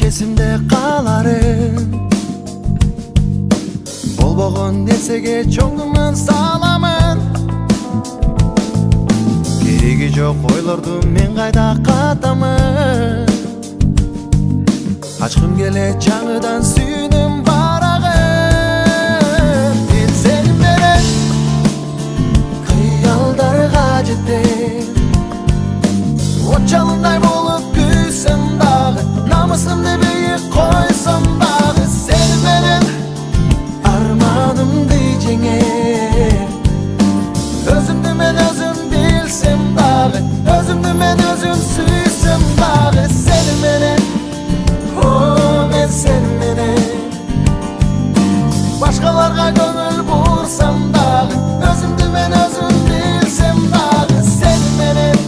esimde kalarım. Bolboğun nersege çoğundan salaman. Keregi жоқ ойлорду men kayda kataman. Açkım gele жаңыдан сүйүнүм барагын. Мен сени менен кыялдарга жетем. От жалындай болуп күйсөм дагы, намысымды бийик койсом дагы, сени менен арманымды жеңем. Өзүмдү мен өзүм билсем дагы, өзүмдү мен өзүм сүйсөм дагы, сени менен, о мен сени менен. Башкаларга көңүл бурсам дагы, өзүмдү мен өзүм билсем дагы, сени менен.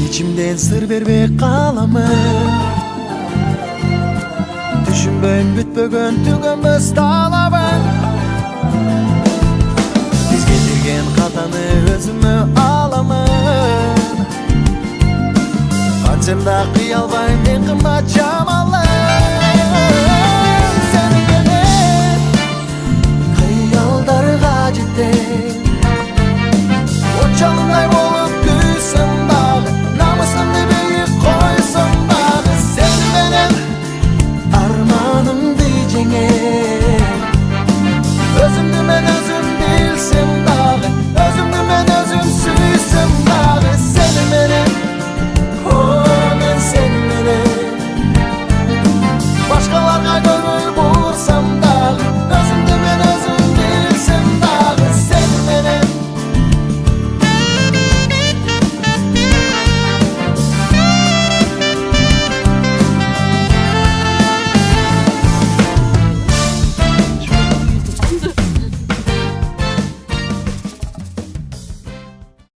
İçimden sır vermek kalamın. Düşünbön bütbөгөн tügönmöz talabın. Biz getirgen katany özüme alamın. Kaçsam da kıyalbayım en kımmat jamalım. Seni menен kıyaldarga жетем. От жалындай болуп күйсөм дагы, намысымды бийик койсом дагы, сени менен арманымды жеңем. Өзүмдү мен өзүм билсем дагы, өзүмдү мен өзүм сүйсөм дагы, сени менен, о мен сени менен. Башкаларга көңүл